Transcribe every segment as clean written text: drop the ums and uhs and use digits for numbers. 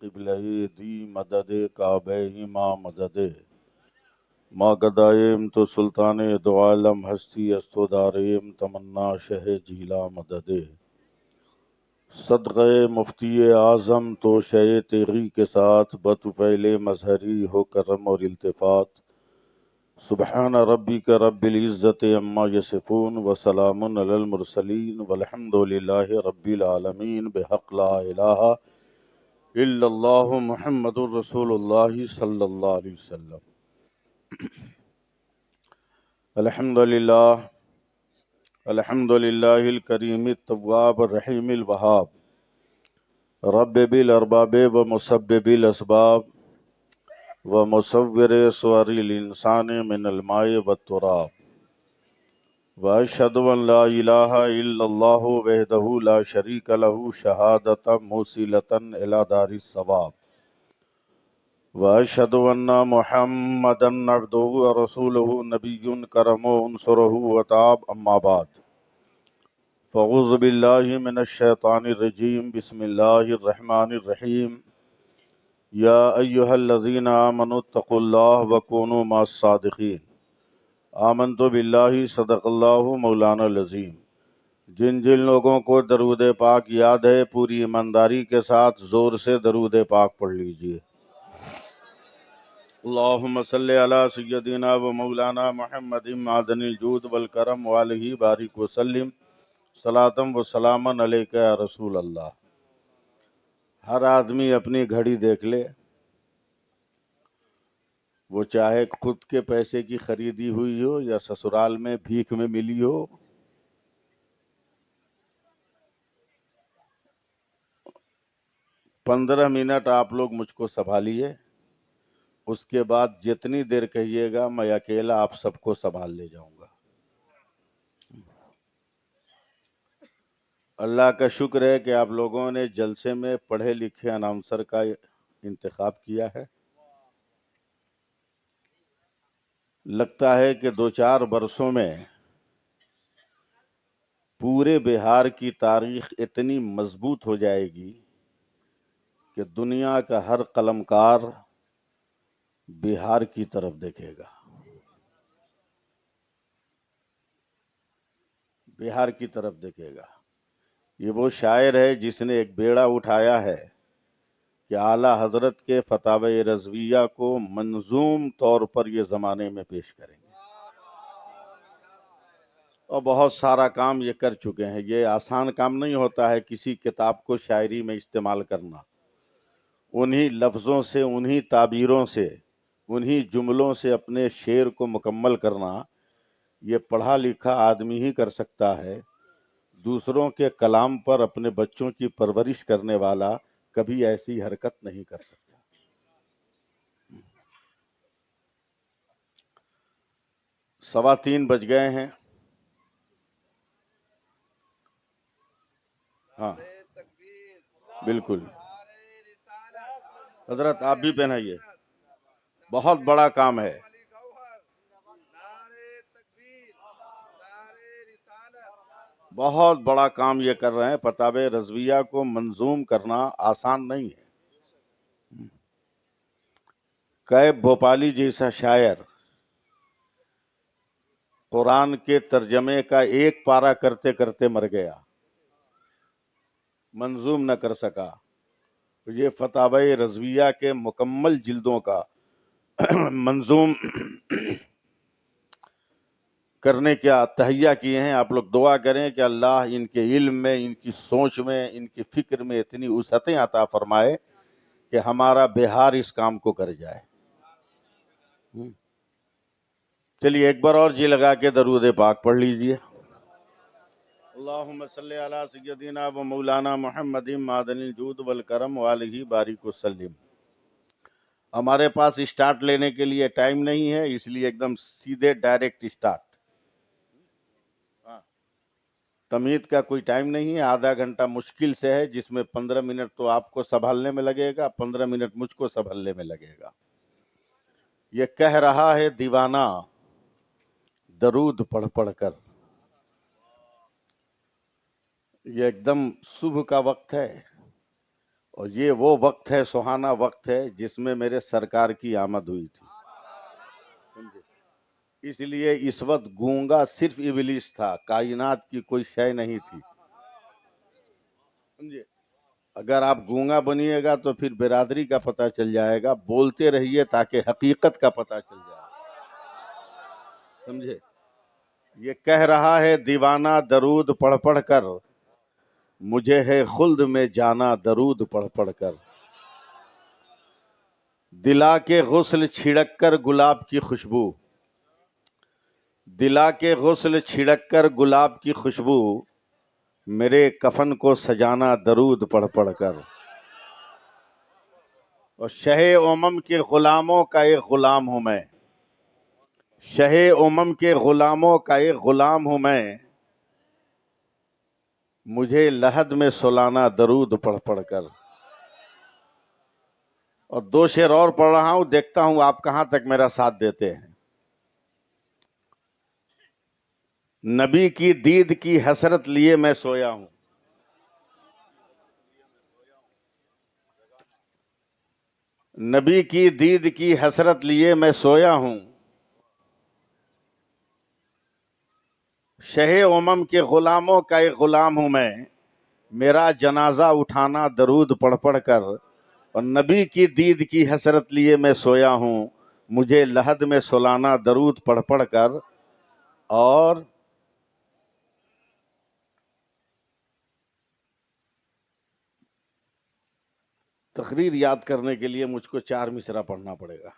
قبلہ دی مدد کعبہ ما مدد ما گدائم تو سلطان دو عالم ہستی استو داریم تمنا شہ جیلا مدد صدقہ مفتی اعظم تو شہ تیغی کے ساتھ بطفیل مظہری ہو کرم اور التفات سبحان ربک رب العزت عما یصفون وسلام علی المرسلین والحمد للہ رب العالمین بحق لا الہ الا اللہ محمد الرسول اللہ صلی اللہ علیہ وسلم۔ الحمد للہ الکریم التواب الرحیم الوہاب رب بالارباب و مسبب الاسباب و مصور صور الانسان من الماء والتراب واشہد ان لا الہ الا اللہ وحدہ لا شریک لہ شہادۃ موصلۃ الی دار الثواب واشہد ان محمدا عبدہ ورسولہ نبی کرم عنصرہ وتاب اما بعد فاعوذ باللہ من الشیطان الرجیم بسم اللہ الرحمن الرحیم یا ایہا الذین آمنوا اتقوا اللہ وکونوا مع الصادقین آمنت باللہ صدق اللہ مولانا العظیم۔ جن لوگوں کو درود پاک یاد ہے پوری ایمانداری کے ساتھ زور سے درود پاک پڑھ لیجئے۔ اللہم صلی علی سیدنا و مولانا محمد معدن الجود والکرم وآلہ بارک وسلم صلاۃ و سلاما علیک یا رسول اللہ۔ ہر آدمی اپنی گھڑی دیکھ لے، وہ چاہے خود کے پیسے کی خریدی ہوئی ہو یا سسرال میں بھیک میں ملی ہو، 15 منٹ آپ لوگ مجھ کو سنبھالیے، اس کے بعد جتنی دیر کہیے گا میں اکیلا آپ سب کو سنبھال لے جاؤں گا۔ اللہ کا شکر ہے کہ آپ لوگوں نے جلسے میں پڑھے لکھے اناؤنسر کا انتخاب کیا ہے۔ لگتا ہے کہ 2-4 برسوں میں پورے بہار کی تاریخ اتنی مضبوط ہو جائے گی کہ دنیا کا ہر قلمکار بہار کی طرف دیکھے گا، بہار کی طرف دیکھے گا۔ یہ وہ شاعر ہے جس نے ایک بیڑا اٹھایا ہے کہ اعلیٰ حضرت کے فتاوی رضویہ کو منظوم طور پر یہ زمانے میں پیش کریں گے، اور بہت سارا کام یہ کر چکے ہیں۔ یہ آسان کام نہیں ہوتا ہے کسی کتاب کو شاعری میں استعمال کرنا، انہی لفظوں سے، انہی تعبیروں سے، انہی جملوں سے اپنے شعر کو مکمل کرنا، یہ پڑھا لکھا آدمی ہی کر سکتا ہے۔ دوسروں کے کلام پر اپنے بچوں کی پرورش کرنے والا کبھی ایسی حرکت نہیں کر سکتا۔ 3:15 بج گئے ہیں۔ ہاں بالکل، حضرت آپ بھی پہنائیے، بہت بڑا کام ہے۔ بہت بڑا کام یہ کر رہے ہیں، فتاوی رضویہ کو منظوم کرنا آسان نہیں ہے۔ کیب بھوپالی جیسا شاعر قرآن کے ترجمے کا ایک پارہ کرتے کرتے مر گیا، منظوم نہ کر سکا۔ یہ فتاوی رضویہ کے مکمل جلدوں کا منظوم کرنے کا تہیہ کیے ہیں۔ آپ لوگ دعا کریں کہ اللہ ان کے علم میں، ان کی سوچ میں، ان کی فکر میں اتنی وسعتیں عطا فرمائے کہ ہمارا بہار اس کام کو کر جائے۔ چلیے ایک بار اور جی لگا کے درود پاک پڑھ لیجئے۔ اللہم صلی علی سیدنا و مولانا محمد معدن الجود والکرم وآلہ بارک وسلم۔ ہمارے پاس اسٹارٹ لینے کے لیے ٹائم نہیں ہے، اس لیے ایک دم سیدھے ڈائریکٹ اسٹارٹ۔ تمہید کا کوئی ٹائم نہیں ہے، آدھا گھنٹہ مشکل سے ہے، جس میں 15 منٹ تو آپ کو سنبھالنے میں لگے گا، 15 منٹ مجھ کو سنبھالنے میں لگے گا۔ یہ کہہ رہا ہے دیوانہ درود پڑھ پڑھ کر، یہ ایک دم صبح کا وقت ہے اور یہ وہ وقت ہے، سہانا وقت ہے جس میں میرے سرکار کی آمد ہوئی تھی، سمجھے؟ اس لیے اس وقت گونگا صرف ابلیس تھا، کائنات کی کوئی شے نہیں تھی، سمجھے؟ اگر آپ گونگا بنیے گا تو پھر برادری کا پتہ چل جائے گا، بولتے رہیے تاکہ حقیقت کا پتہ چل جائے، سمجھے؟ یہ کہہ رہا ہے دیوانہ درود پڑھ پڑھ کر، مجھے ہے خلد میں جانا درود پڑھ پڑھ کر، دلا کے غسل چھڑک کر گلاب کی خوشبو، دلا کے غسل چھڑک کر گلاب کی خوشبو، میرے کفن کو سجانا درود پڑھ پڑھ کر، اور شہ امم کے غلاموں کا ایک غلام ہوں میں، شہ امم کے غلاموں کا ایک غلام ہوں میں، مجھے لحد میں سلانا درود پڑھ پڑھ کر۔ اور دو شعر اور پڑھ رہا ہوں، دیکھتا ہوں آپ کہاں تک میرا ساتھ دیتے ہیں۔ نبی کی دید کی حسرت لیے میں سویا ہوں، نبی کی دید کی حسرت لیے میں سویا ہوں، شہ امم کے غلاموں کا ایک غلام ہوں میں، میرا جنازہ اٹھانا درود پڑھ پڑھ کر، اور نبی کی دید کی حسرت لیے میں سویا ہوں، مجھے لحد میں سلانا درود پڑھ پڑھ کر۔ اور تقریر یاد کرنے کے لیے مجھ کو 4 مصرع پڑھنا پڑے گا۔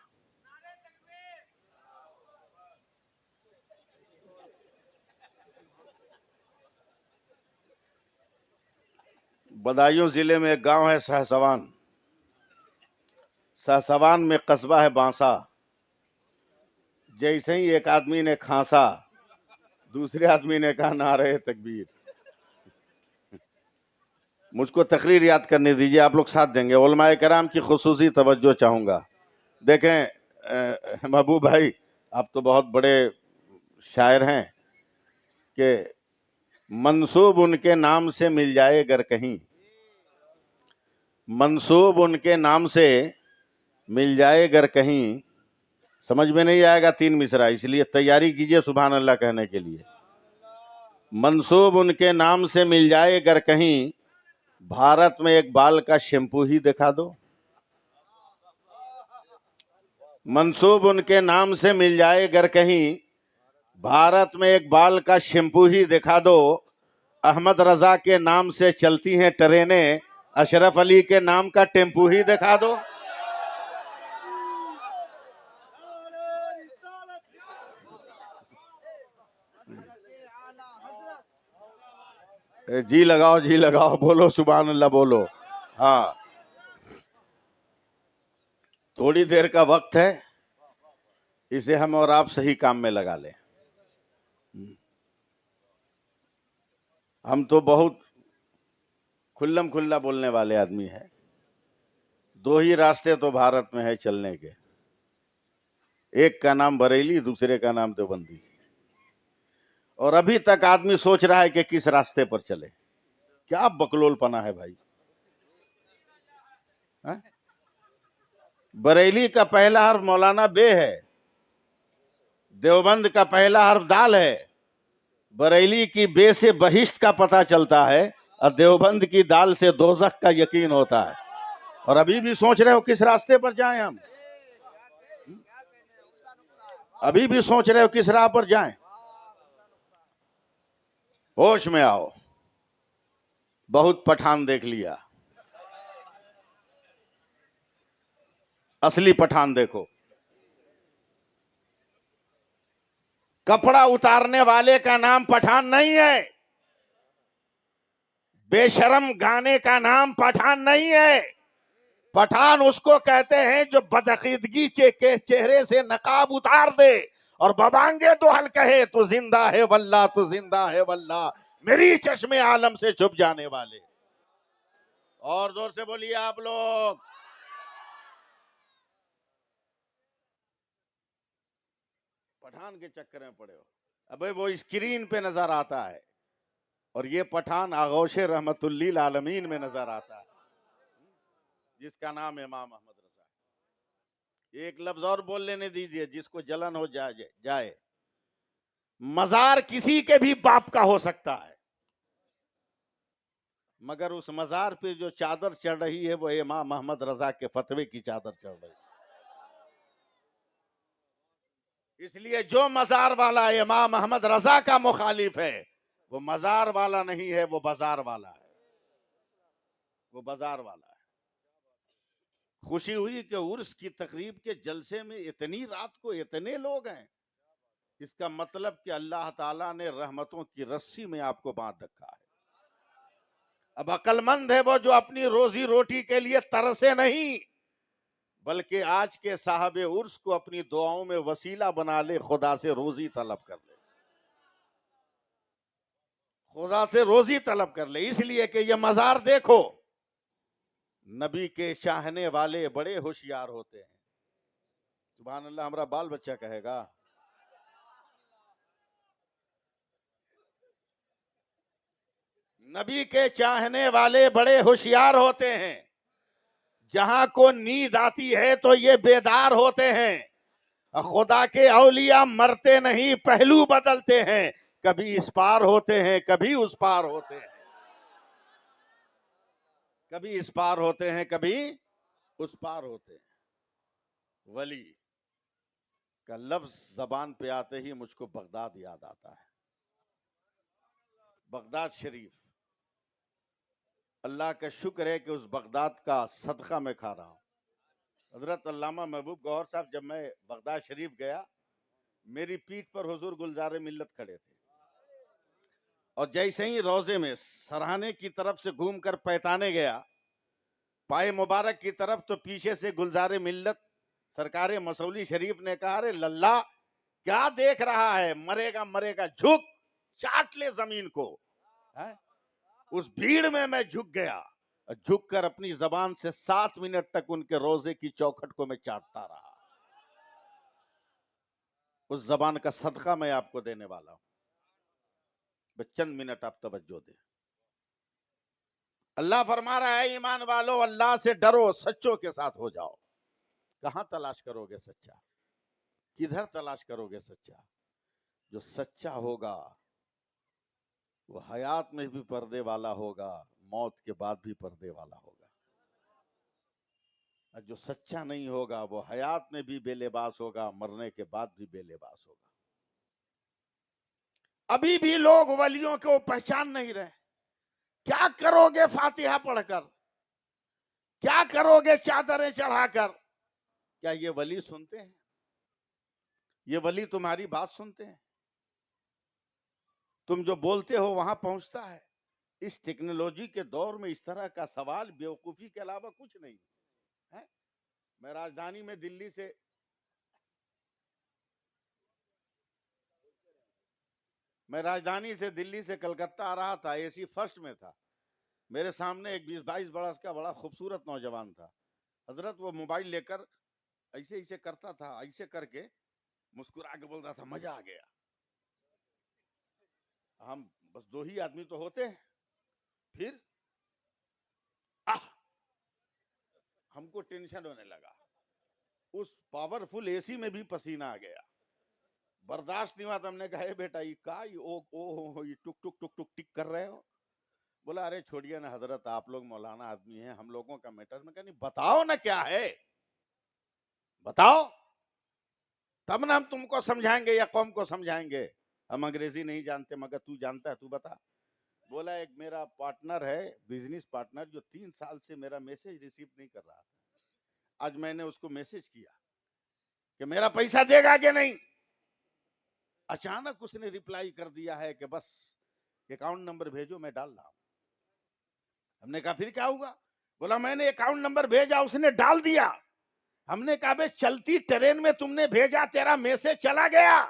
بدایوں ضلع میں ایک گاؤں ہے سہسوان، سہسوان میں قصبہ ہے بانسا، جیسے ہی ایک آدمی نے کھانسا، دوسرے آدمی نے کہا نعرہ تکبیر۔ مجھ کو تقریر یاد کرنے دیجیے، آپ لوگ ساتھ دیں گے، علماء کرام کی خصوصی توجہ چاہوں گا۔ دیکھیں محبوب بھائی، آپ تو بہت بڑے شاعر ہیں کہ منسوب ان کے نام سے مل جائے گر کہیں، منسوب ان کے نام سے مل جائے گر کہیں، سمجھ میں نہیں آئے گا 3 مصرع، اس لیے تیاری کیجئے سبحان اللہ کہنے کے لیے۔ منسوب ان کے نام سے مل جائے گر کہیں، بھارت میں ایک بال کا شیمپو ہی دکھا دو، منسوب ان کے نام سے مل جائے گر کہیں، بھارت میں ایک بال کا شیمپو ہی دکھا دو، احمد رضا کے نام سے چلتی ہیں ٹرینیں، اشرف علی کے نام کا ٹیمپو ہی دکھا دو۔ جی لگاؤ جی لگاؤ، بولو سبحان اللہ بولو۔ ہاں، تھوڑی دیر کا وقت ہے، اسے ہم اور آپ صحیح کام میں لگا لیں۔ ہم تو بہت کھلم کھلا بولنے والے آدمی ہیں، 2 ہی راستے تو بھارت میں ہے چلنے کے، ایک کا نام بریلی، دوسرے کا نام دیوبندی، اور ابھی تک آدمی سوچ رہا ہے کہ کس راستے پر چلے۔ کیا بکلول پنا ہے بھائی؟ بریلی کا پہلا حرف مولانا بے ہے، دیوبند کا پہلا حرف دال ہے، بریلی کی بے سے بہشت کا پتہ چلتا ہے، اور دیوبند کی دال سے دوزخ کا یقین ہوتا ہے، اور ابھی بھی سوچ رہے ہو کس راستے پر جائیں ہم، ابھی بھی سوچ رہے ہو کس راہ پر جائیں؟ ہوش میں آؤ، بہت پٹھان دیکھ لیا، اصلی پٹھان دیکھو۔ کپڑا اتارنے والے کا نام پٹھان نہیں ہے، بے شرم گانے کا نام پٹھان نہیں ہے، پٹھان اس کو کہتے ہیں جو بدعقیدگی کے چہرے سے نقاب اتار دے اور ببانگے دو حل کہے تو زندہ ہے واللہ، تو زندہ ہے واللہ، میری چشم عالم سے چھپ جانے والے۔ اور زور سے بولیے آپ لوگ۔ پٹھان کے چکر میں پڑے ہو، ابے وہ اسکرین پہ نظر آتا ہے، اور یہ پٹھان آغوش رحمت للعالمین میں نظر آتا ہے۔ جس کا نام امام محمد رضا ہے. ایک لفظ اور بول لینے دیجئے جس کو جلن ہو جائے. مزار کسی کے بھی باپ کا ہو سکتا ہے، مگر اس مزار پہ جو چادر چڑھ رہی ہے وہ امام محمد رضا کے فتوے کی چادر چڑھ رہی ہے. اس لیے جو مزار والا امام محمد رضا کا مخالف ہے وہ مزار والا نہیں ہے، وہ بازار والا ہے. وہ بازار والا ہے. خوشی ہوئی کہ عرس کی تقریب کے جلسے میں اتنی رات کو اتنے لوگ ہیں. اس کا مطلب کہ اللہ تعالیٰ نے رحمتوں کی رسی میں آپ کو باندھ رکھا ہے. اب عقل مند ہے وہ جو اپنی روزی روٹی کے لیے ترسے نہیں، بلکہ آج کے صاحب عرس کو اپنی دعاؤں میں وسیلہ بنا لے، خدا سے روزی طلب کر لے. خدا سے روزی طلب کر لے. اس لیے کہ یہ مزار دیکھو، نبی کے چاہنے والے بڑے ہوشیار ہوتے ہیں. سبحان اللہ. ہمارا بال بچہ کہے گا نبی کے چاہنے والے بڑے ہوشیار ہوتے ہیں. جہاں کو نیند آتی ہے تو یہ بیدار ہوتے ہیں. خدا کے اولیاء مرتے نہیں، پہلو بدلتے ہیں. کبھی اس پار ہوتے ہیں، کبھی اس پار ہوتے ہیں. کبھی اس پار ہوتے ہیں، کبھی اس پار ہوتے ہیں. ولی کا لفظ زبان پہ آتے ہی مجھ کو بغداد یاد آتا ہے. بغداد شریف. اللہ کا شکر ہے کہ اس بغداد کا صدقہ میں کھا رہا ہوں. حضرت علامہ محبوب گوہر صاحب جب میں بغداد شریف گیا، میری پیٹھ پر حضور گلزار ملت کھڑے تھے، اور جیسے ہی روزے میں سرہانے کی طرف سے گھوم کر پیتانے گیا، پائے مبارک کی طرف، تو پیچھے سے گلزار ملت سرکار مسولی شریف نے کہا، ارے للہ کیا دیکھ رہا ہے، مرے گا مرے گا، جھک چاٹ لے زمین کو. اس بھیڑ میں جھک گیا، جھک کر اپنی زبان سے 7 منٹ تک ان کے روزے کی چوکھٹ کو میں چاٹتا رہا. اس زبان کا صدقہ میں آپ کو دینے والا ہوں. بس چند منٹ آپ توجہ دیں. اللہ فرما رہا ہے ایمان والو اللہ سے ڈرو، سچوں کے ساتھ ہو جاؤ. کہاں تلاش کرو گے سچا؟ کدھر تلاش کرو گے سچا؟ جو سچا ہوگا وہ حیات میں بھی پردے والا ہوگا، موت کے بعد بھی پردے والا ہوگا. جو سچا نہیں ہوگا وہ حیات میں بھی بے لباس ہوگا، مرنے کے بعد بھی بے لباس ہوگا. ابھی بھی لوگ ولیوں کو پہچان نہیں رہے. کیا کرو گے فاتحہ پڑھ کر؟ کیا کرو گے چادریں چڑھا کر؟ کیا یہ ولی سنتے ہیں؟ یہ ولی تمہاری بات سنتے ہیں؟ تم جو بولتے ہو وہاں پہنچتا ہے؟ اس ٹیکنالوجی کے دور میں اس طرح کا سوال بیوقوفی کے علاوہ کچھ نہیں ہے. میں راجدھانی میں دلی سے کلکتہ آ رہا تھا، اے سی فرسٹ میں تھا. میرے سامنے ایک 20-22 برس کا بڑا خوبصورت نوجوان تھا. حضرت وہ موبائل لے کر ایسے ایسے کرتا تھا، ایسے کر کے مسکرا کے بولتا تھا مزہ آ گیا. ہم بس 2 ہی آدمی تو ہوتے ہیں. پھر ہم کو ٹینشن ہونے لگا. اس پاورفل اے سی میں بھی پسینہ آ گیا، برداشت نہیں ہوا. تو ہم نے کہا بیٹا یہ ٹک ٹک ٹک ٹک ٹک کر رہے ہو؟ بولا ارے چھوڑیے نا حضرت، آپ لوگ مولانا آدمی ہیں، ہم لوگوں کا میٹر. میں کہا نہیں بتاؤ نا کیا ہے، بتاؤ تب نا ہم تم کو سمجھائیں گے یا قوم کو سمجھائیں گے. ہم انگریزی نہیں جانتے مگر تو جانتا ہے، تو بتا. بولا ایک میرا پارٹنر ہے، بزنس پارٹنر، جو 3 سال سے میرا میسج ریسیو نہیں کر رہا تھا. آج میں نے اس کو میسج کیا کہ میرا پیسہ دے گا کہ نہیں. اچانک اس نے ریپلائی کر دیا ہے کہ بس اکاؤنٹ نمبر بھیجو میں ڈال رہا ہوں. ہم نے کہا پھر کیا ہوگا؟ بولا میں نے اکاؤنٹ نمبر بھیجا، اس نے ڈال دیا. ہم نے کہا بے چلتی ٹرین میں تم نے بھیجا، تیرا میسج چلا گیا.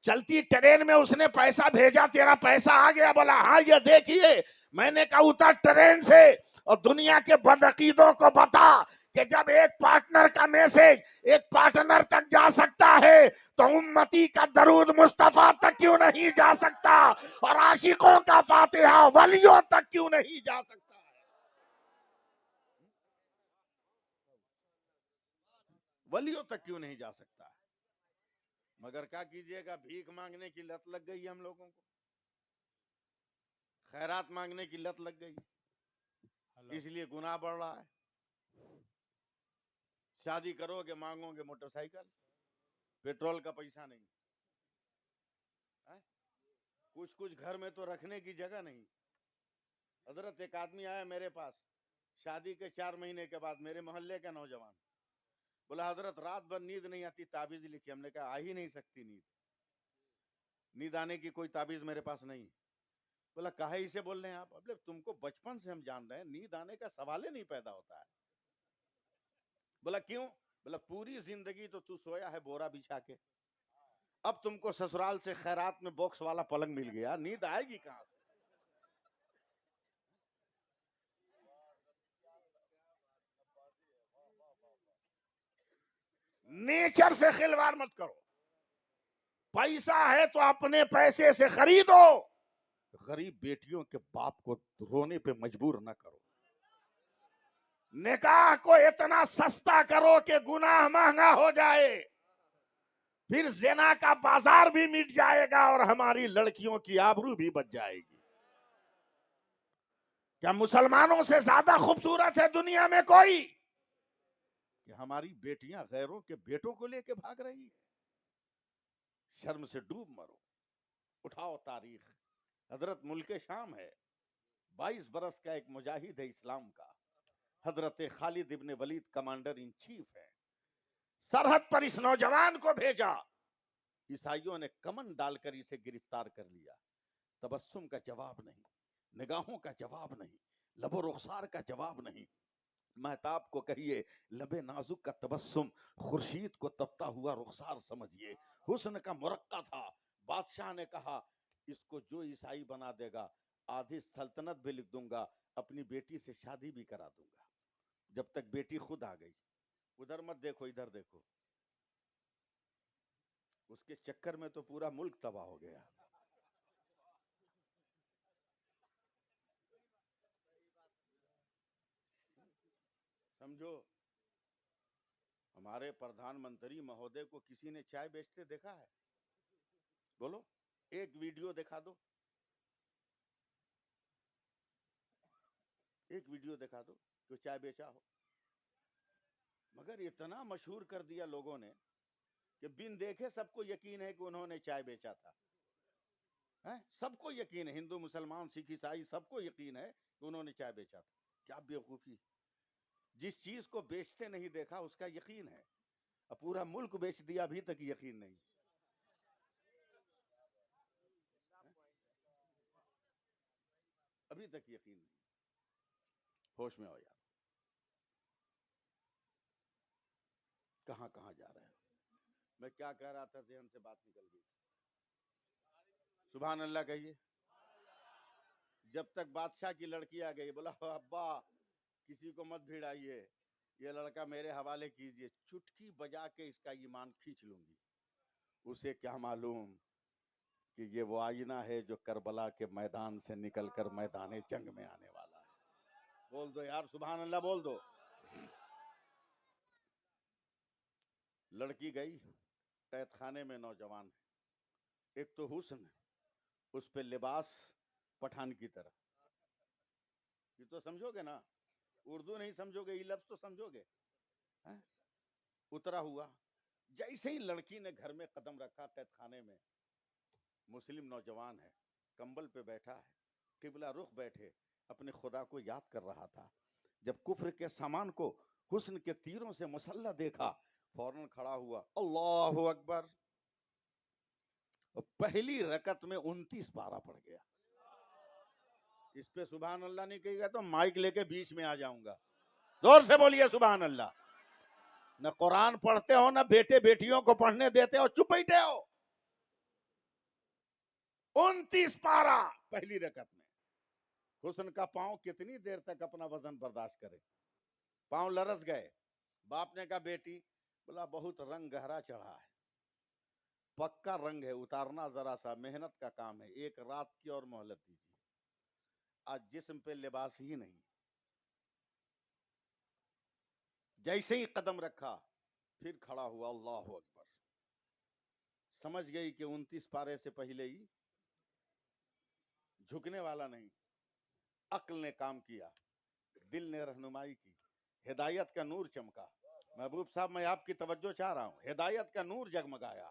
چلتی ٹرین میں اس نے پیسہ بھیجا، تیرا پیسہ آ گیا. بولا ہاں یہ دیکھیے. میں نے کہا اتر ٹرین سے اور دنیا کے بدعقیدوں کو بتا کہ جب ایک پارٹنر کا میسج ایک پارٹنر تک جا سکتا ہے تو امتی کا درود مصطفیٰ تک کیوں نہیں جا سکتا، اور عاشقوں کا فاتحہ ولیوں تک کیوں نہیں جا سکتا. ولیوں تک کیوں نہیں جا سکتا ہے؟ مگر کیا کیجئے گا، بھیک مانگنے کی لت لگ گئی ہم لوگوں کو، خیرات مانگنے کی لت لگ گئی، اس لیے گناہ بڑھ رہا ہے۔ شادی کرو گے مانگو گے موٹر سائیکل، پیٹرول کا پیسہ نہیں، کچھ گھر میں تو رکھنے کی جگہ نہیں۔ حضرت ایک آدمی آیا میرے پاس شادی کے 4 مہینے کے بعد، میرے محلے کا نوجوان، بولا حضرت رات بھر نیند نہیں آتی، تعویذ لکھی۔ ہم نے کہا آ ہی نہیں سکتی نیند آنے کی کوئی تعویذ میرے پاس نہیں۔ بولا کہے اسے بول رہے ہیں آپ؟ اب تم کو بچپن سے ہم جان رہے ہیں، نیند آنے کا سوال ہی نہیں پیدا ہوتا ہے۔ بولا کیوں؟ بولا پوری زندگی تو سویا ہے بورا بچھا کے، اب تم کو سسرال سے خیرات میں باکس والا پلنگ مل گیا، نیند آئے گی کہاں سے؟ نیچر سے خلوار مت کرو، پیسہ ہے تو اپنے پیسے سے خریدو، غریب بیٹیوں کے باپ کو رونے پہ مجبور نہ کرو، نکاح کو اتنا سستا کرو کہ گناہ مہنگا ہو جائے، پھر زنا کا بازار بھی مٹ جائے گا اور ہماری لڑکیوں کی آبرو بھی بچ جائے گی۔ کیا مسلمانوں سے زیادہ خوبصورت ہے دنیا میں کوئی کہ ہماری بیٹیاں غیروں کے بیٹوں کو لے کے بھاگ رہی ہے؟ شرم سے ڈوب مرو، اٹھاؤ تاریخ۔ حضرت ملک شام ہے، 22 برس کا ایک مجاہد ہے اسلام کا، حضرت خالد ابن ولید کمانڈر ان چیف ہے، سرحد پر اس نوجوان کو بھیجا، عیسائیوں نے کمن ڈال کر اسے گرفتار کر لیا، تبسم کا جواب نہیں، نگاہوں کا جواب نہیں، لب و رخسار کا جواب نہیں۔ مہتاب کو کہیے لب نازک کا تبسم، خورشید کو تپتا ہوا رخسار سمجھیے، حسن کا مرقع تھا۔ بادشاہ نے کہا اس کو جو عیسائی بنا دے گا آدھی سلطنت بھی لکھ دوں گا، اپنی بیٹی سے شادی بھی کرا دوں گا، جب تک بیٹی خود آ گئی۔ ادھر مت دیکھو ادھر دیکھو، اس کے چکر میں تو پورا ملک تباہ ہو گیا۔ سمجھو، ہمارے پردھان منتری مہودے کو کسی نے چائے بیچتے دیکھا ہے؟ بولو، ایک ویڈیو دکھا دو، ایک ویڈیو دکھا دو کہ چائے بیچا ہو۔ مگر اتنا مشہور کر دیا لوگوں نے کہ بن دیکھے سب کو یقین ہے کہ انہوں نے چائے بیچا تھا۔ سب کو یقین ہے، ہندو مسلمان سکھ عیسائی سب کو یقین ہے کہ انہوں نے چائے بیچا تھا۔ کیا بیوقوفی! جس چیز کو بیچتے نہیں دیکھا اس کا یقین ہے، اب پورا ملک بیچ دیا، ابھی تک یقین نہیں۔ ابھی تک یقین نہیں۔ ہوش میں ہو یار، کہاں کہاں جا رہے ہیں؟ میں کیا کہہ رہا تھا، ذہن سے بات نکل گئی۔ سبحان اللہ کہیے۔ جب تک بادشاہ کی لڑکی آ گئی، بولا ابا کسی کو مت بھیڑائیے، یہ لڑکا میرے حوالے کیجئے، چٹکی بجا کے اس کا ایمان کھینچ لوں گی۔ اسے کیا معلوم کہ یہ وہ آئینہ ہے جو کربلا کے میدان سے نکل کر میدان جنگ میں آنے والا ہے۔ بول دو یار سبحان اللہ، بول دو۔ لڑکی گئی، قید خانے میں نوجوان ہے، ایک تو حسن، اس پہ لباس پٹھان کی طرح، یہ تو سمجھو گے نا، اردو نہیں سمجھو گے، یہ لفظ تو سمجھو گے۔ اترا ہوا، جیسے ہی لڑکی نے گھر میں قدم رکھا قید خانے میں، مسلم نوجوان ہے، کمبل پہ بیٹھا ہے، قبلہ رخ بیٹھے، اپنے خدا کو یاد کر رہا تھا۔ جب کفر کے سامان کو حسن کے تیروں سے مسلح دیکھا، فوراً کھڑا ہوا، اللہ اکبر۔ پہلی رکعت میں 29 پارہ پڑ گیا۔ اس پہ سبحان اللہ نہیں کہے گا تو مائک لے کے بیچ میں آ جاؤں گا۔ زور سے بولیے سبحان اللہ۔ نہ قرآن پڑھتے ہو، نہ بیٹے بیٹیوں کو پڑھنے دیتے ہو، چپ بیٹھے ہو۔ 29 پارہ پہلی رکعت میں۔ حسن کا پاؤں کتنی دیر تک اپنا وزن برداشت کرے؟ پاؤں لرز گئے۔ باپ نے کہا بیٹی، بولا بہت رنگ گہرا چڑھا ہے، پکا رنگ ہے، اتارنا ذرا سا محنت کا کام ہے، ایک رات کی اور مہلت دیجیے، آج جسم پہ لباس ہی نہیں۔ جیسے ہی قدم رکھا، پھر کھڑا ہوا، اللہ اکبر. سمجھ گئی کہ 29 پارے سے پہلے ہی جھکنے والا نہیں. عقل نے کام کیا، دل نے رہنمائی کی، ہدایت کا نور چمکا. محبوب صاحب میں آپ کی توجہ چاہ رہا ہوں. ہدایت کا نور جگمگایا.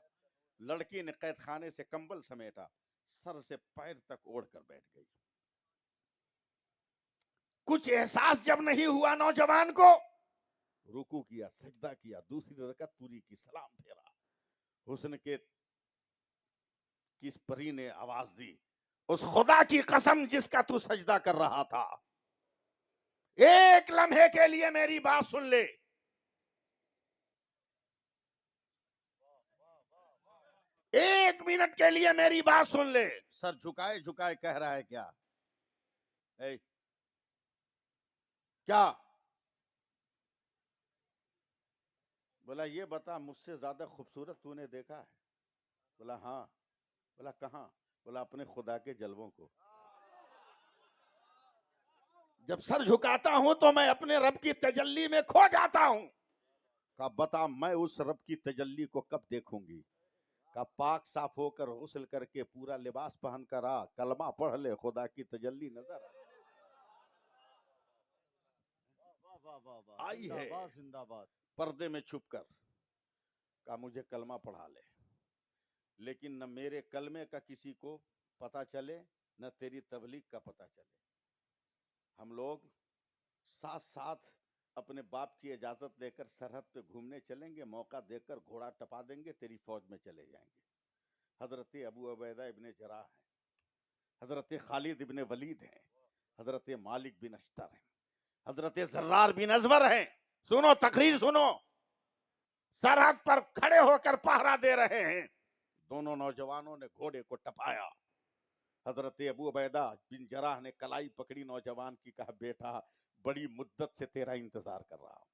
لڑکی نے قید خانے سے کمبل سمیٹا، سر سے پیر تک اوڑھ کر بیٹھ گئی. کچھ احساس جب نہیں ہوا نوجوان کو، رکوع کیا، سجدہ کیا، دوسری رکعت پوری کی، سلام پھیرا. حسن کے کس پری نے آواز دی، اس خدا کی قسم جس کا تو سجدہ کر رہا تھا، ایک لمحے کے لیے میری بات سن لے. ایک منٹ کے لیے میری بات سن لے. سر جھکائے جھکائے کہہ رہا ہے کیا؟ کیا بولا؟ یہ بتا مجھ سے زیادہ خوبصورت تو نے دیکھا ہے؟ بولا ہاں. بولا کہاں؟ بولا اپنے خدا کے جلووں کو. جب سر جھکاتا ہوں تو میں اپنے رب کی تجلی میں کھو جاتا ہوں. کہا بتا میں اس رب کی تجلی کو کب دیکھوں گی؟ کہا پاک صاف ہو کر غسل کر کے پورا لباس پہن کر آ، کلمہ پڑھ لے، خدا کی تجلی نظر آئی ہے. زندہ باد. پردے میں چھپ کر کہا مجھے کلمہ پڑھا لے، لیکن نہ میرے کلمے کا کسی کو پتا چلے، نہ تیری تبلیغ کا پتا چلے. ہم لوگ ساتھ ساتھ اپنے باپ کی اجازت لے کر سرحد پہ گھومنے چلیں گے، موقع دے کر گھوڑا ٹپا دیں گے، تیری فوج میں چلے جائیں گے. حضرت ابو عبیدہ ابن جراح ہیں، حضرت خالد ابن ولید ہیں، حضرت مالک بن اشتر ہیں، حضرت زرار بن ازور ہیں. سنو تقریر سنو. سرحد پر کھڑے ہو کر پہرا دے رہے ہیں. دونوں نوجوانوں نے گھوڑے کو ٹپایا. حضرت ابو عبیدہ بن جراح نے کلائی پکڑی نوجوان کی، کہا بیٹا بڑی مدت سے تیرا انتظار کر رہا ہوں.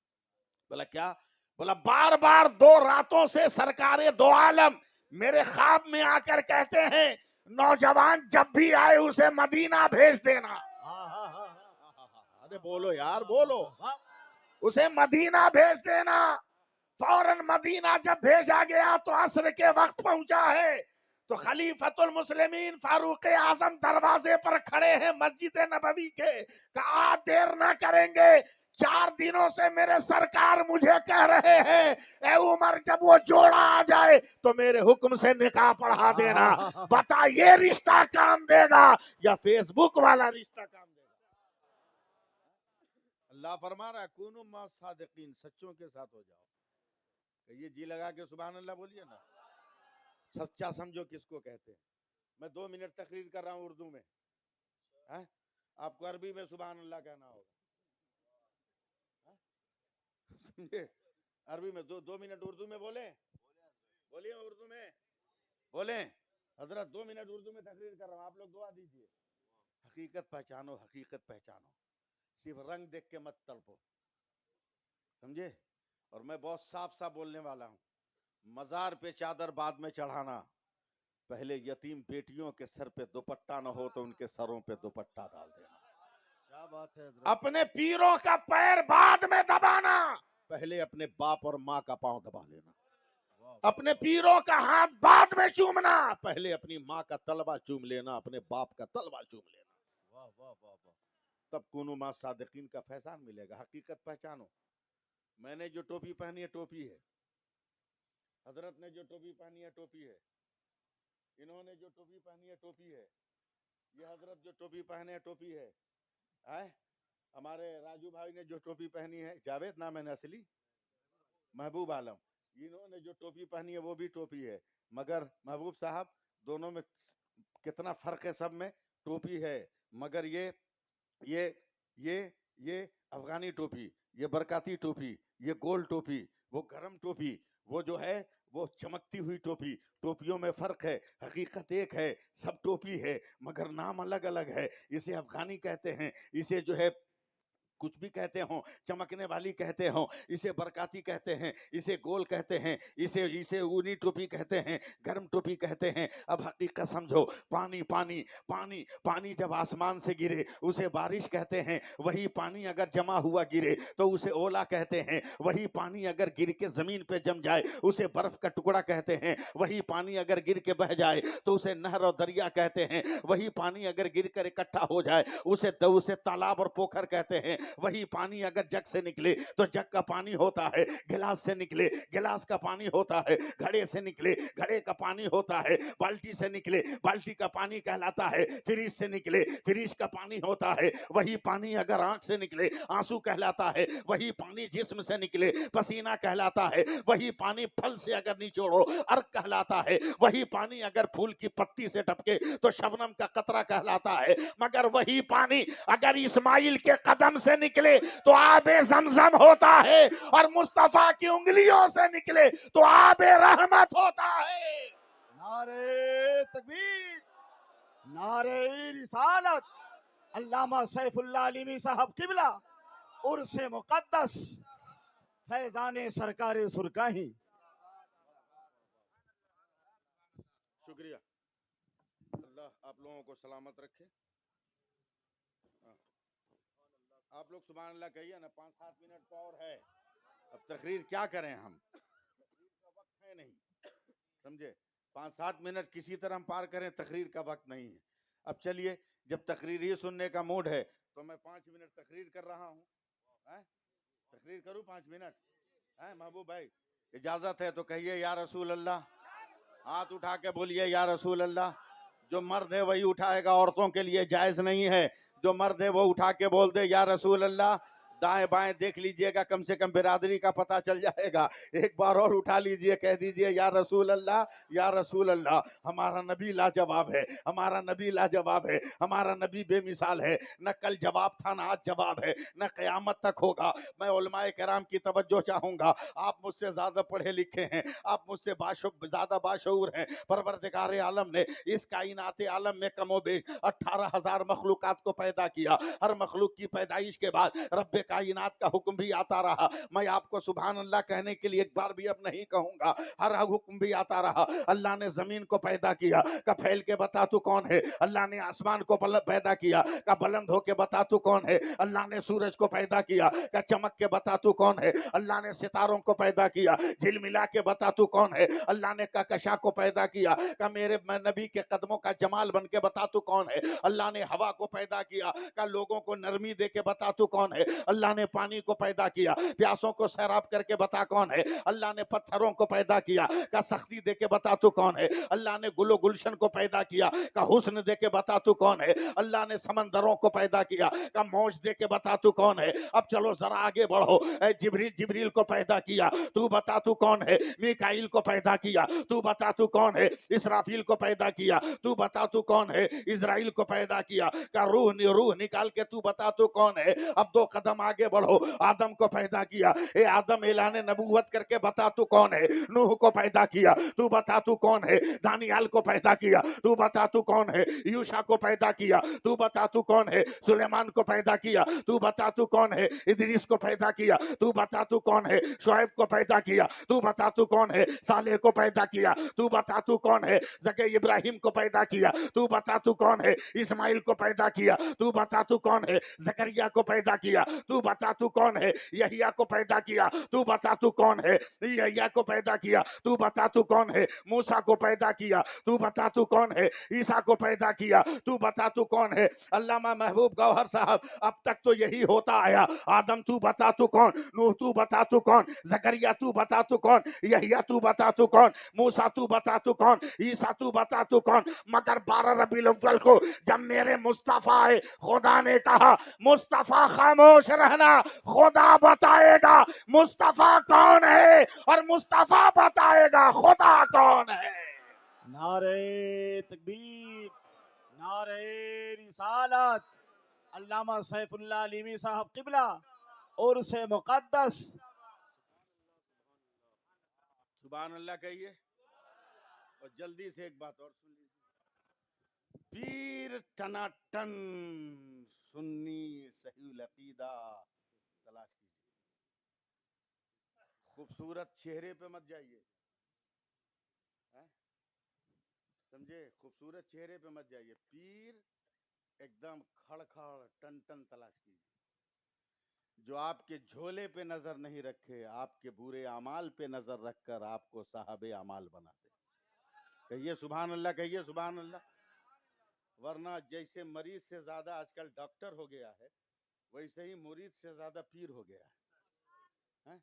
بولا کیا؟ بولا بار بار 2 راتوں سے سرکار دو عالم میرے خواب میں آ کر کہتے ہیں نوجوان جب بھی آئے اسے مدینہ بھیج دینا. ارے بولو یار بولو. اسے مدینہ بھیج دینا. فوراً مدینہ جب بھیجا گیا تو عصر کے وقت پہنچا ہے تو خلیفۃ المسلمین فاروق اعظم دروازے پر کھڑے ہیں مسجد نبوی کے. کہا دیر نہ کریں گے، 4 دنوں سے میرے سرکار مجھے کہہ رہے ہیں اے عمر جب وہ جوڑا آ جائے تو میرے حکم سے نکاح پڑھا دینا. بتا یہ رشتہ کام دے گا یا فیس بک والا رشتہ کام دے گا؟ اللہ فرما رہا ہے کونوا مع صادقین، سچوں کے ساتھ ہو جاؤ. یہ جی لگا کے سبحان اللہ بولیے نا. سچا سمجھو کس کو کہتے ہیں. میں 2 منٹ تقریر کر رہا ہوں اردو میں، آپ کو عربی میں سبحان اللہ کہنا ہوگا. سمجھے؟ عربی میں 2 منٹ اردو میں بولیں، بولیے اردو میں بولیں. حضرت 2 منٹ اردو میں تقریر کر رہا ہوں، آپ لوگ دعا دیجئے. حقیقت پہچانو، حقیقت پہچانو، صرف رنگ دیکھ کے مت تڑپو. سمجھے؟ اور میں بہت صاف صاف بولنے والا ہوں. مزار پہ چادر بعد میں چڑھانا، پہلے یتیم بیٹیوں کے سر پہ دوپٹہ نہ ہو تو ان کے سروں پہ دوپٹہ ڈال دینا. کیا بات ہے حضرت. اپنے پیروں کا پیر بعد میں دبانا، پہلے اپنے باپ اور ماں کا پاؤں دبا لینا. اپنے پیروں کا ہاتھ بعد میں چومنا، پہلے اپنی ماں کا تلوا چوم لینا، اپنے باپ کا تلوا چوم لینا. واہ واہ واہ واہ. تب کونوا مع صادقین کا فیضان ملے گا. حقیقت پہچانو. میں نے جو ٹوپی پہنی ہے ٹوپی ہے، حضرت نے جو ٹوپی پہنی ہے ٹوپی ہے، انہوں نے جو ٹوپی پہنی ہے ٹوپی ہے، یہ حضرت جو ٹوپی پہنے ہے ٹوپی ہے. ہمارے راجو بھائی نے جو ٹوپی پہنی ہے، جاوید نام ہے نا اصلی، محبوب عالم، انہوں نے جو ٹوپی پہنی ہے وہ بھی ٹوپی ہے. مگر محبوب صاحب دونوں میں کتنا فرق ہے؟ سب میں ٹوپی ہے، مگر یہ افغانی ٹوپی، یہ برکاتی ٹوپی، یہ گول ٹوپی، وہ گرم ٹوپی، وہ جو ہے وہ چمکتی ہوئی ٹوپی. ٹوپیوں میں فرق ہے، حقیقت ایک ہے، سب ٹوپی ہے مگر نام الگ الگ ہے. اسے افغانی کہتے ہیں، اسے جو ہے کچھ بھی کہتے ہوں، چمکنے والی کہتے ہوں، اسے برکاتی کہتے ہیں، اسے گول کہتے ہیں، اسے اونی ٹوپی کہتے ہیں، گرم ٹوپی کہتے ہیں۔ اب حقیقت سمجھو، پانی پانی پانی پانی جب آسمان سے گرے اسے بارش کہتے ہیں، وہی پانی اگر جمع ہوا گرے تو اسے اولا کہتے ہیں، وہی پانی اگر گر کے زمین پہ جم جائے اسے برف کا ٹکڑا کہتے ہیں، وہی پانی اگر گر کے بہ جائے تو اسے نہر اور دریا کہتے ہیں، وہی پانی اگر گر کر اکٹھا ہو جائے اسے تالاب اور پوکھر کہتے ہیں، وہی پانی اگر جگ سے نکلے تو جگ کا پانی ہوتا ہے، گلاس سے نکلے گلاس کا پانی ہوتا ہے، گھڑے سے نکلے گھڑے کا پانی ہوتا ہے، بالٹی سے نکلے بالٹی کا پانی کہلاتا ہے، فریج سے نکلے فریج کا پانی ہوتا ہے، وہی پانی اگر آنکھ سے نکلے آنسو کہلاتا ہے، وہی پانی جسم سے نکلے پسینہ کہلاتا ہے، وہی پانی پھل سے اگر نچوڑو عرق کہلاتا ہے، وہی پانی اگر پھول کی پتی سے ٹپکے تو شبنم کا قطرہ کہلاتا ہے، مگر وہی پانی اگر اسماعیل کے قدم سے نکلے تو آب زمزم ہوتا ہے، اور مصطفیٰ کی انگلیوں سے نکلے تو آب رحمت ہوتا ہے۔ نعرہ تکبیر، نعرہ رسالت، علامہ سیف اللہ علیمی صاحب قبلہ، عرس مقدس، فیضان سرکار سرکاہی۔ شکریہ، اللہ آپ لوگوں کو سلامت رکھے۔ آپ لوگ سبحان اللہ کہیے نا، 5-7 منٹ تو اور ہے، اب تقریر کیا کریں، ہم تقریر کا وقت ہے نہیں، سمجھے؟ 5-7 منٹ کسی طرح ہم پار کریں، تقریر کا وقت نہیں ہے۔ اب چلیے، جب تقریر ہی سننے کا موڈ ہے تو میں 5 منٹ تقریر کر رہا ہوں۔ تقریر کروں 5 منٹ؟ محبوب بھائی اجازت ہے تو کہیے یا رسول اللہ، ہاتھ اٹھا کے بولیے یا رسول اللہ۔ جو مرد ہے وہی اٹھائے گا، عورتوں کے لیے جائز نہیں ہے، جو مرد ہے وہ اٹھا کے بول دے یا رسول اللہ۔ دائیں بائیں دیکھ لیجئے گا، کم سے کم برادری کا پتہ چل جائے گا۔ ایک بار اور اٹھا لیجئے، کہہ دیجئے یا رسول اللہ، یا رسول اللہ۔ ہمارا نبی لاجواب ہے، ہمارا نبی لاجواب ہے، ہمارا نبی بے مثال ہے، نہ کل جواب تھا نہ آج جواب ہے، نہ قیامت تک ہوگا۔ میں علماء کرام کی توجہ چاہوں گا، آپ مجھ سے زیادہ پڑھے لکھے ہیں، آپ مجھ سے زیادہ باشعور ہیں۔ پروردگار عالم نے اس کائنات عالم میں کم و بیش 18,000 مخلوقات کو پیدا کیا۔ ہر مخلوق کی پیدائش کے بعد رب کائنات کا حکم بھی آتا رہا۔ میں آپ کو سبحان اللہ کہنے کے لیے ایک بار بھی اب نہیں کہوں گا، ہر حکم بھی آتا رہا۔ اللہ نے زمین کو پیدا کیا، کہ پھیل کے بتا تو کون ہے۔ اللہ نے آسمان کو پیدا کیا، کہ بلند ہو کے بتا تو کون ہے۔ اللہ نے سورج کو پیدا کیا، کہ چمک کے بتا تو کون ہے۔ اللہ نے ستاروں کو پیدا کیا، جھلملا کے بتا تو کون ہے۔ اللہ نے کہکشاں کو پیدا کیا، کہ میرے نبی کے قدموں کا جمال بن کے بتا تو کون ہے۔ اللہ نے ہوا کو پیدا کیا، کہ لوگوں کو نرمی دے کے بتا تو کون ہے۔ اللہ نے پانی کو پیدا کیا، پیاسوں کو سیراب کر کے بتا کون ہے۔ اللہ نے پتھروں کو پیدا کیا، کہ سختی دے کے بتا تو کون ہے۔ اللہ نے گل و گلشن کو پیدا کیا، کہ حسن دے کے بتا تو کون ہے۔ اللہ نے سمندروں کو پیدا کیا، کہ موج دے کے بتا تو کون ہے۔ اب چلو ذرا آگے بڑھو، اے جبریل کو پیدا کیا، تو بتا تو کون ہے۔ میکائیل کو پیدا کیا، تو بتا تو کون ہے۔ اسرافیل کو پیدا کیا، تو بتا تو کون ہے۔ اسرائیل کو پیدا کیا، کہ روح نکال کے تو بتا تو کون ہے۔ اب 2 قدم آگے بڑھو، آدم کو پیدا کیا، اے آدم اعلان نبوت کر کے بتا تو کون ہے۔ نوح کو پیدا کیا، تو بتا تو کون ہے۔ دانیال کو پیدا کیا، تو بتا تو کون ہے۔ یوشع کو پیدا کیا، تو بتا تو کون ہے۔ سلیمان کو پیدا کیا، تو بتا تو کون ہے۔ ادریس کو پیدا کیا، تو بتا تو کون ہے۔ شعیب کو پیدا کیا، تو بتا تو کون ہے۔ صالح کو پیدا کیا، تو بتا تو کون ہے۔ ابراہیم کو پیدا کیا، تو بتا تو کون ہے۔ اسماعیل کو پیدا کیا، تو بتا تو کون ہے۔ زکریا کو پیدا کیا، تو بتا تو کون ہے۔ یحییٰ کو پیدا کیا، تو بتا تو کون ہے۔ یحییٰ کو پیدا کیا، تو بتا تو کون ہے۔ موسیٰ کو پیدا کیا، تو بتا تو کون ہے۔ عیسیٰ کو پیدا کیا، تو بتا تو کون ہے۔ علامہ محبوب گوہر صاحب، اب تک تو یہی ہوتا آیا، آدم تو بتا تو کون، نوح تو بتا تو کون، زکریا تو بتا تو کون، یحییٰ تو بتا تو کون، موسیٰ تو بتا تو کون، عیسیٰ تو بتا تو کون۔ مگر 12 ربیع الاول کو جب میرے مصطفیٰ خدا نے کہا مصطفیٰ خاموش رہنا، خدا بتائے گا مصطفیٰ کون ہے، اور مصطفیٰ بتائے گا خدا کون ہے۔ نعرہ تکبیر، نعرہ رسالت، علامہ سیف اللہ علیمی صاحب قبلہ، عرس مقدس۔ سبحان اللہ کہیے، اور جلدی سے ایک بات اور سن لیجیے، پیر ٹناٹن سنی صحیح العقیدہ تلاش کیجیے. خوبصورت چہرے پہ مت جائیے, سمجھے, خوبصورت چہرے پہ مت جائیے. پیر ایک دم کھڑ کھڑ ٹن ٹن تلاش کیجیے, جو آپ کے جھولے پہ نظر نہیں رکھے, آپ کے برے اعمال پہ نظر رکھ کر آپ کو صاحب اعمال بنا دے. کہیے سبحان اللہ, کہیے سبحان اللہ. ورنہ جیسے مریض سے زیادہ آج کل ڈاکٹر ہو گیا ہے, ویسے ہی مرید سے زیادہ پیر ہو گیا ہے.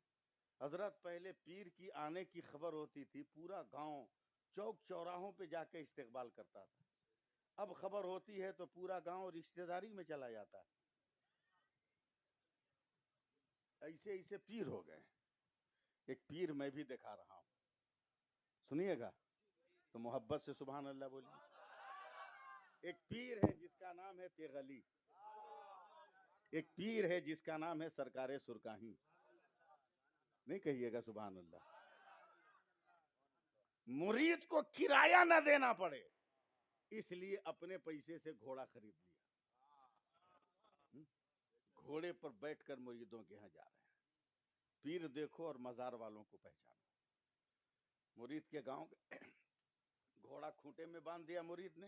حضرت پہلے پیر کی آنے کی خبر ہوتی تھی, پورا گاؤں چوک چوراہوں پہ جا کے استقبال کرتا تھا. اب خبر ہوتی ہے تو پورا گاؤں رشتہ داری میں چلا جاتا ہے. ایسے ایسے پیر ہو گئے. ایک پیر میں بھی دکھا رہا ہوں, سنیے گا تو محبت سے سبحان اللہ بولیے. ایک پیر ہے جس کا نام ہے تیغلی, ایک پیر ہے جس کا نام ہے سرکار سرکاہی. نہیں کہیے گا سبحان اللہ. مرید کو کرایہ نہ دینا پڑے اس لیے اپنے پیسے سے گھوڑا خرید لیا. گھوڑے پر بیٹھ کر مریدوں کے یہاں جا رہے ہیں. پیر دیکھو اور مزار والوں کو پہچانو. مرید کے گاؤں گھوڑا کھوٹے میں باندھ دیا مرید نے,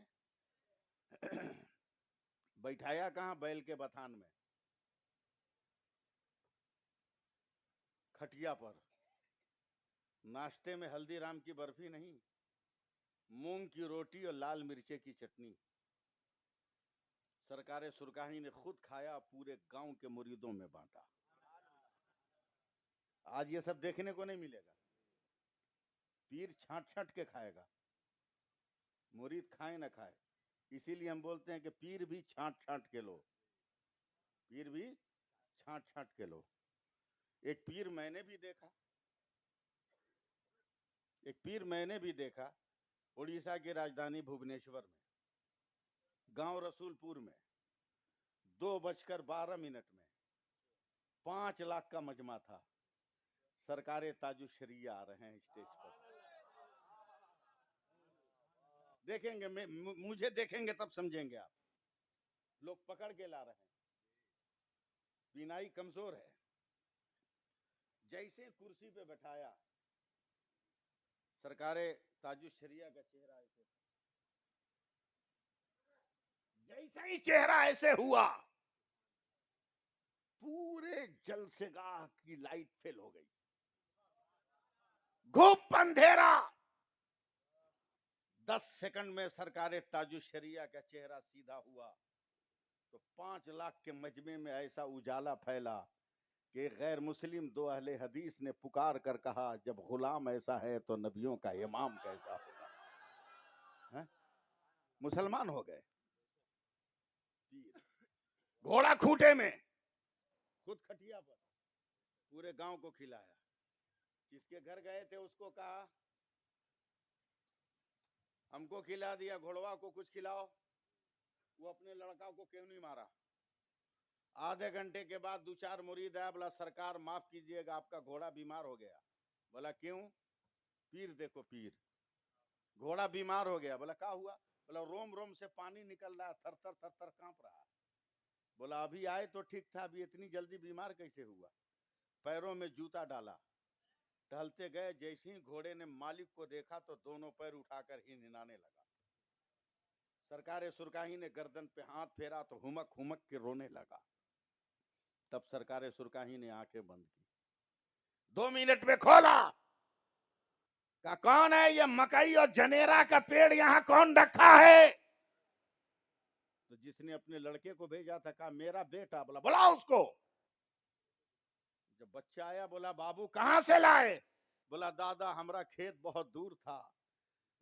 بیٹھایا کہاں, بیل کے بتھان میں, کھٹیا پر. ناشتے میں ہلدی رام کی برفی نہیں, مونگ کی روٹی اور لال مرچے کی چٹنی. سرکار سرکاہی نے خود کھایا, پورے گاؤں کے مریدوں میں بانٹا. آج یہ سب دیکھنے کو نہیں ملے گا. پیر چھانٹ چھانٹ کے کھائے گا, مرید کھائے نہ کھائے. اسی لیے ہم بولتے ہیں کہ پیر بھی چھانٹ چھانٹ کے لو, پیر بھی چھانٹ چھانٹ کے لو. ایک پیر میں نے بھی دیکھا, ایک پیر میں نے بھی دیکھا اڑیسہ کی راجدھانی بھوبنیشور میں, گاؤں رسول پور میں, 2:12 میں 5 لاکھ کا مجمع تھا. سرکار تاج الشریعہ آ رہے ہیں اسٹیج پر. دیکھیں گے, مجھے دیکھیں گے تب سمجھیں گے آپ. لوگ پکڑ کے لا رہے ہیں, بینائی کمزور ہے. جیسے کرسی پہ بٹھایا, سرکار تاج الشریعہ کا چہرہ ایسے, جیسے ہی چہرہ ایسے ہوا, پورے جلسے گاہ کی لائٹ فیل ہو گئی, گھوپ اندھیرا. 10 سیکنڈ میں سرکار تاج الشریعہ کا چہرہ سیدھا ہوا تو 5 لاکھ کے مجمع میں ایسا اجالا پھیلا کہ غیر مسلم 2 اہل حدیث نے پکار کر کہا, جب غلام ایسا ہے تو نبیوں کا امام کیسا ہوگا. مسلمان ہو گئے. گھوڑا کھوٹے میں, خود کھٹیا پر, پورے گاؤں کو کھلایا. جس کے گھر گئے تھے اس کو کہا ہم کو کھلا دیا, گھوڑوا کو کچھ کھلاؤ. وہ اپنے لڑکا کو کیوں نہیں مارا. آدھے گھنٹے کے بعد 2-4 مرید آیا, بولا سرکار معاف کیجئے گا آپ کا گھوڑا بیمار ہو گیا. بولا کیوں؟ پیر دیکھو پیر, گھوڑا بیمار ہو گیا. بولا کیا ہوا؟ بولا روم روم سے پانی نکل رہا, تھر تھر تھر تھر کانپ رہا. بولا ابھی آئے تو ٹھیک تھا, ابھی اتنی جلدی بیمار کیسے ہوا؟ پیروں میں جوتا ڈالا, ٹہلتے گئے. جیسے ہی گھوڑے نے مالک کو دیکھا تو دونوں پیر اٹھا کر ہی ہنانے لگا. سرکار سرکاہی نے گردن پہ ہاتھ پھیرا تو ہمک ہمک کے رونے لگا. تب سرکار سرکاہی نے آنکھیں بند کی, 2 منٹ میں کھولا, کہا کون ہے یہ مکئی اور جنیرا کا پیڑ یہاں کون رکھا ہے؟ تو جس نے اپنے لڑکے کو بھیجا تھا کہا میرا بیٹا. بولا بلاؤ اس کو. جب بچہ آیا بولا بابو کہاں سے لائے؟ بولا دادا ہمارا کھیت بہت دور تھا,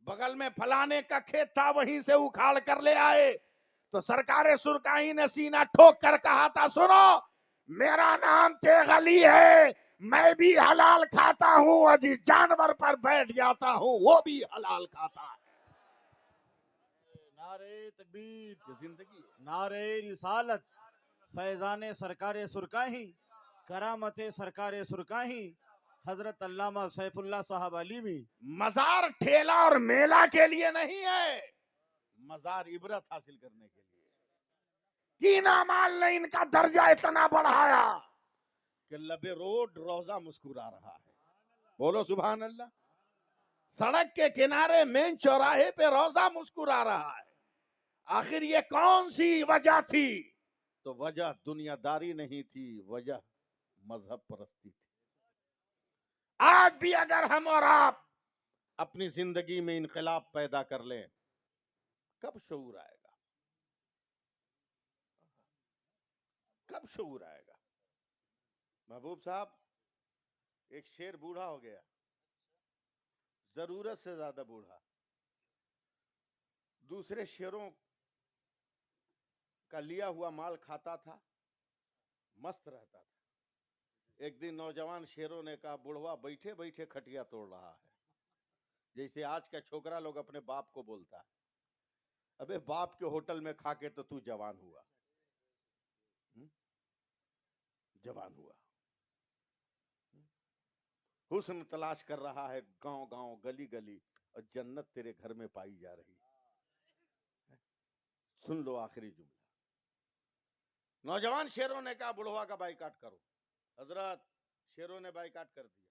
بغل میں فلانے کا کھیت تھا, وہیں سے اکھاڑ کر لے آئے. تو سرکار سرکاہی نے سینہ ٹھوک کر کہا تھا سنو میرا نام تیغلی ہے, میں بھی حلال کھاتا ہوں, اور جس جانور پر بیٹھ جاتا ہوں وہ بھی حلال کھاتا ہے. نعرہ تکبیر, یہ زندگی ہے. نعرہ رسالت, فیضان سرکار سرکاہی, کرامت سرکار سرکاہی, حضرت علامہ سیف اللہ صاحب علیمی. مزار ٹھیلا اور میلہ کے لیے نہیں ہے, مزار عبرت حاصل کرنے کے لیے. تین اعمال نے ان کا درجہ اتنا بڑھایا کہ لبے روڈ روزہ مسکرا رہا ہے. بولو سبحان اللہ. سڑک کے کنارے مین چوراہے پہ روزہ مسکرا رہا ہے. آخر یہ کون سی وجہ تھی؟ تو وجہ دنیا داری نہیں تھی، وجہ مذہب پرستی تھی. آج بھی اگر ہم اور آپ اپنی زندگی میں انقلاب پیدا کر لیں، کب شعور آئے گا؟ کب شعور آئے گا؟ محبوب صاحب، ایک شیر بوڑھا ہو گیا، ضرورت سے زیادہ بوڑھا. دوسرے شیروں کا لیا ہوا مال کھاتا تھا، مست رہتا تھا. ایک دن نوجوان شیروں نے کہا بوڑھوا بیٹھے بیٹھے کھٹیا توڑ رہا ہے. جیسے آج کا چھوکرا لوگ اپنے باپ کو بولتا ہے، ابے باپ کے ہوٹل میں کھا کے تو جوان ہوا. جوان ہوا. حسن تلاش کر رہا ہے گاؤں گاؤں گلی گلی، اور جنت تیرے گھر میں پائی جا رہی. سن لو آخری جملہ. نوجوان شیروں نے کہا بڑھوا کا بائیکاٹ کرو. حضرات، شیروں نے بائیکاٹ کر دیا.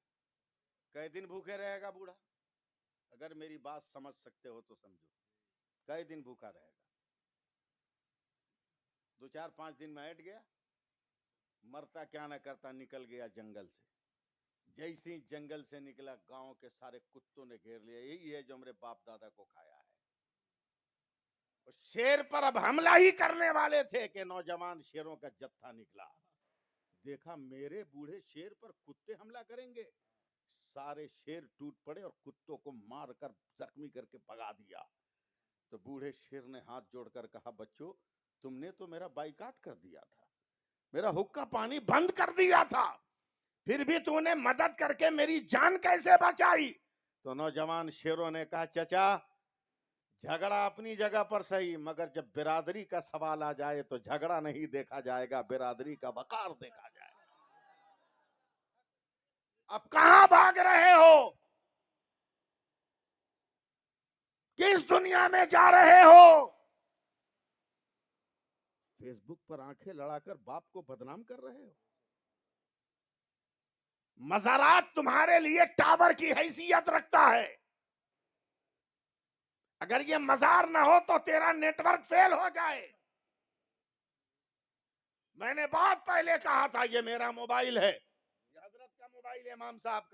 کئی دن بھوکے رہے گا بوڑھا؟ اگر میری بات سمجھ سکتے ہو تو سمجھو. کئی دن بھوکا رہے گا؟ 2-4-5 دن میں ہٹ گیا، مرتا کیا نہ کرتا نکل گیا جنگل سے. جیسے جنگل سے نکلا، گاؤں کے سارے کتوں نے گھیر لیا. یہی ہے جو ہمارے باپ دادا کو کھایا ہے. شیر پر اب حملہ ہی کرنے والے تھے کہ نوجوان شیروں کا جتھا نکلا. دیکھا میرے بوڑھے شیر پر کتے حملہ کریں گے. سارے شیر ٹوٹ پڑے اور کتوں کو مار کر زخمی کر کے بھگا دیا. تو بوڑھے شیر نے ہاتھ جوڑ کر کہا بچوں، تم نے تو میرا بائیکاٹ کر دیا تھا، میرا حقہ پانی بند کر دیا تھا، پھر بھی تو نے مدد کر کے میری جان کیسے بچائی؟ تو نوجوان شیروں نے کہا چچا، جھگڑا اپنی جگہ پر صحیح، مگر جب برادری کا سوال آ جائے تو جھگڑا نہیں دیکھا جائے گا، برادری کا وقار دیکھا جائے گا. اب کہاں بھاگ رہے ہو؟ کس دنیا میں جا رہے ہو؟ فیس بک پر آنکھیں لڑا کر باپ کو بدنام کر رہے ہو. مزارات تمہارے لیے ٹاور کی حیثیت رکھتا ہے. اگر یہ مزار نہ ہو تو تیرا نیٹ ورک فیل ہو جائے. میں نے بہت پہلے کہا تھا یہ میرا موبائل ہے، یہ حضرت کا موبائل ہے، امام صاحب کا.